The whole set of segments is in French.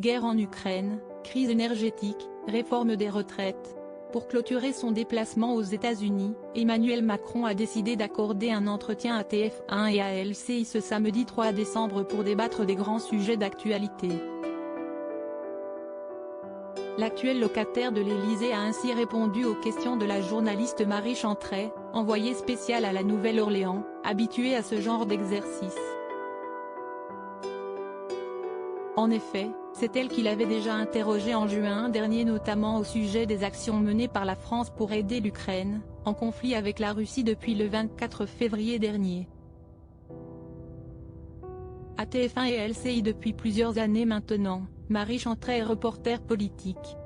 guerre en Ukraine, crise énergétique, réforme des retraites. Pour clôturer son déplacement aux États-Unis, Emmanuel Macron a décidé d'accorder un entretien à TF1 et à LCI ce samedi 3 décembre pour débattre des grands sujets d'actualité. L'actuel locataire de l'Élysée a ainsi répondu aux questions de la journaliste Marie Chantray, envoyée spéciale à la Nouvelle-Orléans, habituée à ce genre d'exercice. En effet, c'est elle qui l'avait déjà interrogé en juin dernier notamment au sujet des actions menées par la France pour aider l'Ukraine, en conflit avec la Russie depuis le 24 février dernier. À TF1 et LCI depuis plusieurs années maintenant, Marie Chantray est reporter politique.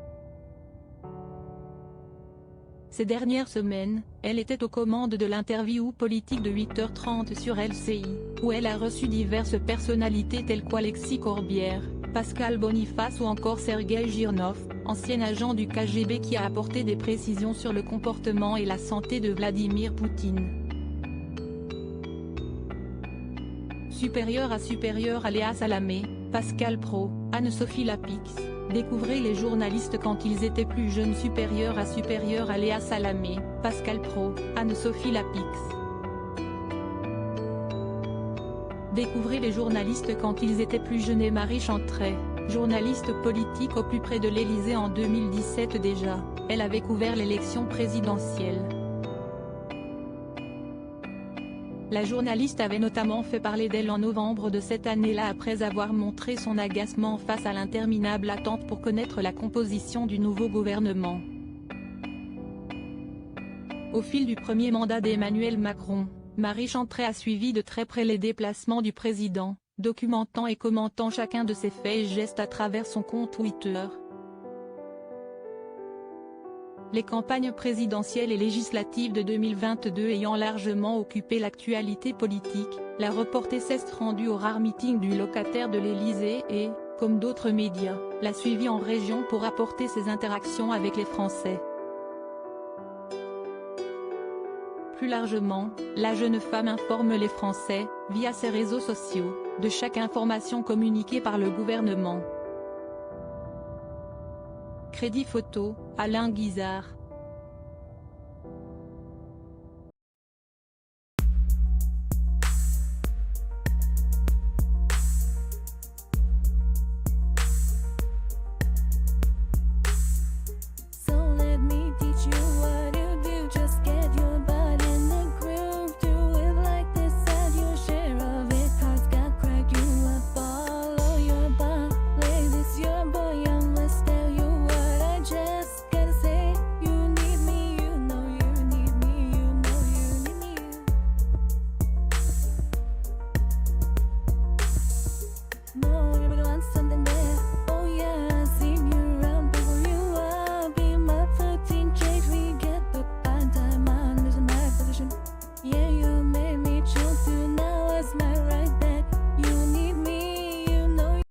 Ces dernières semaines, elle était aux commandes de l'interview politique de 8h30 sur LCI, où elle a reçu diverses personnalités telles qu'Alexis Corbière, Pascal Boniface ou encore Sergueï Girnov, ancien agent du KGB qui a apporté des précisions sur le comportement et la santé de Vladimir Poutine. Supérieur à supérieur à Léa Salamé, Pascal Praud, Anne-Sophie Lapix. Découvrez les journalistes quand ils étaient plus jeunes. Supérieur à Léa Salamé, Pascal Praud, Anne-Sophie Lapix. Découvrez les journalistes quand ils étaient plus jeunes. Et Marie Chantray, journaliste politique au plus près de l'Élysée en 2017 déjà, elle avait couvert l'élection présidentielle. La journaliste avait notamment fait parler d'elle en novembre de cette année-là après avoir montré son agacement face à l'interminable attente pour connaître la composition du nouveau gouvernement. Au fil du premier mandat d'Emmanuel Macron, Marie Chantray a suivi de très près les déplacements du président, documentant et commentant chacun de ses faits et gestes à travers son compte Twitter. Les campagnes présidentielles et législatives de 2022 ayant largement occupé l'actualité politique, la reporter s'est rendue au rare meeting du locataire de l'Élysée et, comme d'autres médias, l'a suivi en région pour apporter ses interactions avec les Français. Plus largement, la jeune femme informe les Français, via ses réseaux sociaux, de chaque information communiquée par le gouvernement. Crédit photo, Alain Guizard.